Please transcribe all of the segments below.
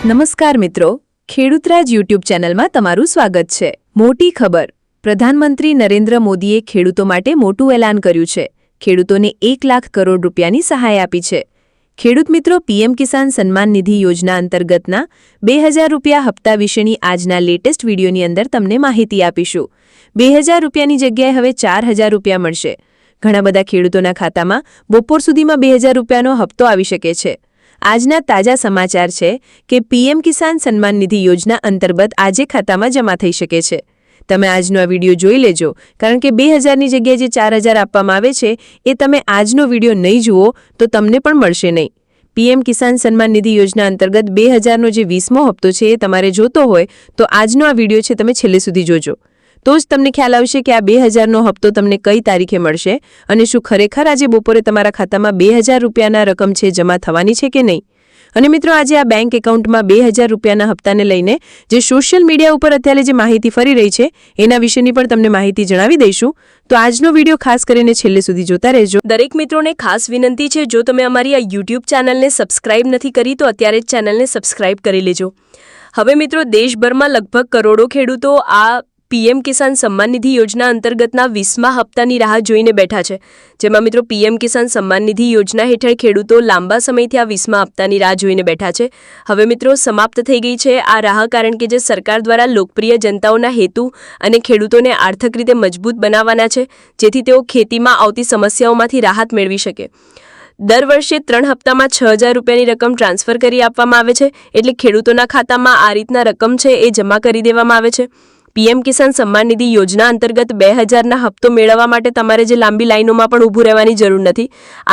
નમસ્કાર મિત્રો, ખેડૂતરાજ યુટ્યુબ ચેનલમાં તમારું સ્વાગત છે। મોટી ખબર, પ્રધાનમંત્રી નરેન્દ્ર મોદીએ ખેડૂતો માટે મોટું એલાન કર્યું છે। ખેડૂતોને 1 લાખ કરોડ રૂપિયાની સહાય આપી છે। ખેડૂત મિત્રો, પીએમ કિસાન સન્માન નિધિ યોજના અંતર્ગતના 2000 રૂપિયા હપ્તા વિશેની આજના લેટેસ્ટ વિડીયોની અંદર તમને માહિતી આપીશું। 2000 રૂપિયાની જગ્યાએ હવે 4000 રૂપિયા મળશે। ઘણા બધા ખેડૂતોના ખાતામાં બપોર સુધીમાં 2000 રૂપિયાનો હપ્તો આવી શકે છે। આજના તાજા સમાચાર છે કે પીએમ કિસાન સન્માન નિધિ યોજના અંતર્ગત આજે ખાતામાં જમા થઈ શકે છે। તમે આજનો આ વિડીયો જોઈ લેજો, કારણ કે 2000ની જગ્યાએ જે 4000 આપવામાં આવે છે એ તમે આજનો વિડીયો નહીં જુઓ તો તમને પણ મળશે નહીં। પીએમ કિસાન સન્માન નિધિ યોજના અંતર્ગત 2000નો જે 20મો હપ્તો છે એ તમારે જોતો હોય તો આજનો આ વિડીયો છે તમે છેલ્લે સુધી જોજો, તો જ તમને ખ્યાલ આવશે કે આ 2000નો હપ્તો તમને કઈ તારીખે મળશે અને શું ખરેખર આજે બપોરે તમારા ખાતામાં 2000 રૂપિયાના રકમ છે જમા થવાની છે કે નહીં। અને મિત્રો, આજે આ બેંક એકાઉન્ટમાં 2000 રૂપિયાના હપ્તાને લઈને જે સોશિયલ મીડિયા ઉપર અત્યારે જે માહિતી ફરી રહી છે એના વિશેની પણ તમને માહિતી જણાવી દઈશું, તો આજનો વિડીયો ખાસ કરીને છેલ્લે સુધી જોતા રહેજો। દરેક મિત્રોને ખાસ વિનંતી છે, જો તમે અમારી આ યુટ્યુબ ચેનલને સબસ્ક્રાઇબ નથી કરી તો અત્યારે જ ચેનલને સબસ્ક્રાઇબ કરી લેજો। હવે મિત્રો, દેશભરમાં લગભગ કરોડો ખેડૂતો આ પીએમ કિસાન સન્માન નિધિ યોજના અંતર્ગતના 20મા હપ્તાની રાહ જોઈને બેઠા છે, જેમાં મિત્રો પીએમ કિસાન સન્માન નિધિ યોજના હેઠળ ખેડૂતો લાંબા સમયથી આ 20મા હપ્તાની રાહ જોઈને બેઠા છે। હવે મિત્રો, સમાપ્ત થઈ ગઈ છે આ રાહ, કારણ કે જે સરકાર દ્વારા લોકપ્રિય જનતાઓના હેતુ અને ખેડૂતોને આર્થિક રીતે મજબૂત બનાવવાના છે, જેથી તેઓ ખેતીમાં આવતી સમસ્યાઓમાંથી રાહત મેળવી શકે। દર વર્ષે 3 હપ્તામાં 6000 રૂપિયાની રકમ ટ્રાન્સફર કરી આપવામાં આવે છે, એટલે ખેડૂતોના ખાતામાં આ રીતના રકમ છે એ જમા કરી દેવામાં આવે છે। પીએમ કિસાન સન્માન નિધિ યોજના અંતર્ગત 2000ના હપ્તો મેળવવા માટે તમારે જે લાંબી લાઈનોમાં પણ ઊભું રહેવાની જરૂર નથી।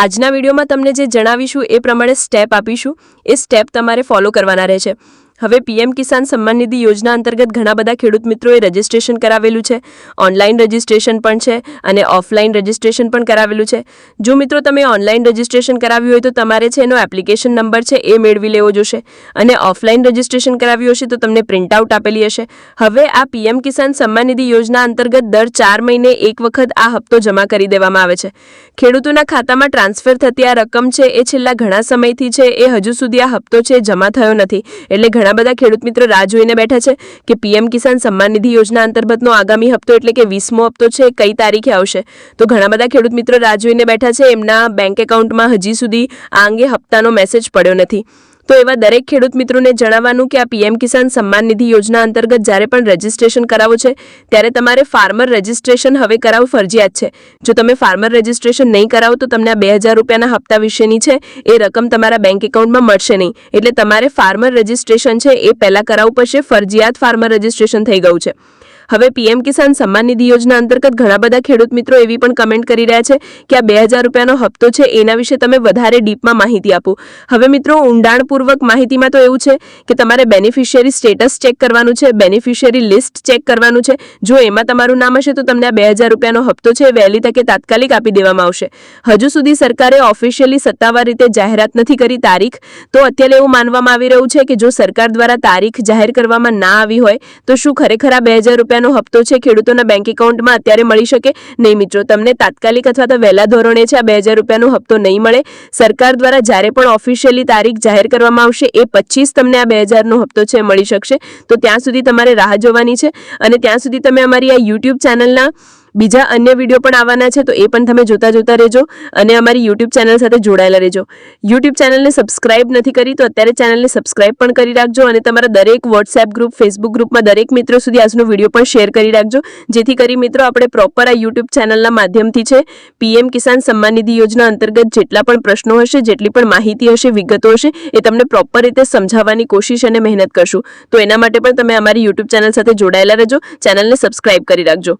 આજના વિડીયોમાં તમને જે જણાવીશું એ પ્રમાણે સ્ટેપ આપીશું, એ સ્ટેપ તમારે ફોલો કરવાના રહેશે। હવે પીએમ કિસાન સન્માન નિધિ યોજના અંતર્ગત ઘણા બધા ખેડૂત મિત્રોએ રજિસ્ટ્રેશન કરાવેલું છે, ઓનલાઈન રજિસ્ટ્રેશન પણ છે અને ઓફલાઈન રજિસ્ટ્રેશન પણ કરાવેલું છે। જો મિત્રો તમે ઓનલાઈન રજિસ્ટ્રેશન કરાવ્યું હોય તો તમારે છે એનો એપ્લિકેશન નંબર છે એ મેળવી લેવો જોશે, અને ઓફલાઈન રજિસ્ટ્રેશન કરાવ્યું હશે તો તમને પ્રિન્ટઆઉટ આપેલી હશે। હવે આ પીએમ કિસાન સન્માન નિધિ યોજના અંતર્ગત દર 4 મહિને એક વખત આ હપ્તો જમા કરી દેવામાં આવે છે। ખેડૂતોના ખાતામાં ટ્રાન્સફર થતી આ રકમ છે એ છેલ્લા ઘણા સમયથી છે એ હજુ સુધી આ હપ્તો છે જમા થયો નથી, એટલે ઘણા બધા ખેડૂત મિત્રો રાહ જોઈને બેઠા છે કે પીએમ કિસાન સન્માન નિધિ યોજના અંતર્ગતનો આગામી હપ્તો એટલે કે 20મો હપ્તો છે કઈ તારીખે આવશે। તો ઘણા બધા ખેડૂત મિત્રો રાહ જોઈને બેઠા છે, એમના બેંક એકાઉન્ટમાં હજી સુધી આ અંગે હપ્તાનો મેસેજ પડ્યો નથી। તો એવા દરેક ખેડૂત મિત્રોને જણાવવાનું કે આ પીએમ કિસાન સન્માન નિધિ યોજના અંતર્ગત જ્યારે પણ રજિસ્ટ્રેશન કરાવો છે ત્યારે તમારે ફાર્મર રજિસ્ટ્રેશન હવે કરાવવું ફરજિયાત છે। જો તમે ફાર્મર રજિસ્ટ્રેશન નહીં કરાવો તો તમને આ 2000 રૂપિયાના હપ્તા વિશેની છે એ રકમ તમારા બેંક એકાઉન્ટમાં મળશે નહીં, એટલે તમારે ફાર્મર રજિસ્ટ્રેશન છે એ પહેલાં કરાવવું પડશે। ફરજિયાત ફાર્મર રજિસ્ટ્રેશન થઈ ગયું છે। હવે પીએમ કિસાન સન્માન નિધિ યોજના અંતર્ગત ઘણા બધા ખેડૂત મિત્રો એવી પણ કમેન્ટ કરી રહ્યા છે કે આ 2000 રૂપિયાનો હપ્તો છે એના વિશે તમે વધારે ડીપમાં માહિતી આપો। હવે મિત્રો, ઊંડાણપૂર્વક માહિતીમાં તો એવું છે કે તમારે બેનિફિશિયરી સ્ટેટસ ચેક કરવાનું છે, બેનિફિશિયરી લિસ્ટ ચેક કરવાનું છે। જો એમાં તમારું નામ હશે તો તમને આ 2000 રૂપિયાનો હપ્તો છે વહેલી તકે તાત્કાલિક આપી દેવામાં આવશે। હજુ સુધી સરકારે ઓફિશિયલી સત્તાવાર રીતે જાહેરાત નથી કરી તારીખ, તો અત્યારે એવું માનવામાં આવી રહ્યું છે કે જો સરકાર દ્વારા તારીખ જાહેર કરવામાં ના આવી હોય તો શું ખરેખર આ 2000 રૂપિયાનો હપ્તો છે ખેડૂતોના બેંક એકાઉન્ટમાં અત્યારે મળી શકે? નહીં મિત્રો, તમને તાત્કાલિક અથવા તો વહેલા ધોરણે છે આ 2000 રૂપિયાનો હપ્તો નહીં મળે। સરકાર દ્વારા જ્યારે પણ ઓફિશિયલી તારીખ જાહેર કરવામાં આવશે એ 25 તમને આ 2000નો હપ્તો છે મળી શકશે। તો ત્યાં સુધી તમારે રાહ જોવાની છે, અને ત્યાં સુધી તમે અમારી આ યુટ્યુબ ચેનલના બીજા અન્ય વિડીયો પણ આવવાના છે, તો એ પણ તમે જોતા રહેજો અને અમારી યુટ્યુબ ચેનલ સાથે જોડાયેલા રહેજો। યુટ્યુબ ચેનલને સબસ્ક્રાઇબ નથી કરી તો અત્યારે ચેનલને સબસ્ક્રાઇબ પણ કરી રાખજો, અને તમારા દરેક વોટ્સએપ ગ્રુપ, ફેસબુક ગ્રુપમાં દરેક મિત્રો સુધી આજનો વિડીયો પણ શેર કરી રાખજો, જેથી કરી મિત્રો આપણે પ્રોપર આ યુટ્યુબ ચેનલના માધ્યમથી છે પીએમ કિસાન સન્માન નિધિ યોજના અંતર્ગત જેટલા પણ પ્રશ્નો હશે, જેટલી પણ માહિતી હશે, વિગતો હશે, એ તમને પ્રોપર રીતે સમજાવવાની કોશિશ અને મહેનત કરશું। તો એના માટે પણ તમે અમારી યુટ્યુબ ચેનલ સાથે જોડાયેલા રહેજો, ચેનલને સબસ્ક્રાઇબ કરી રાખજો।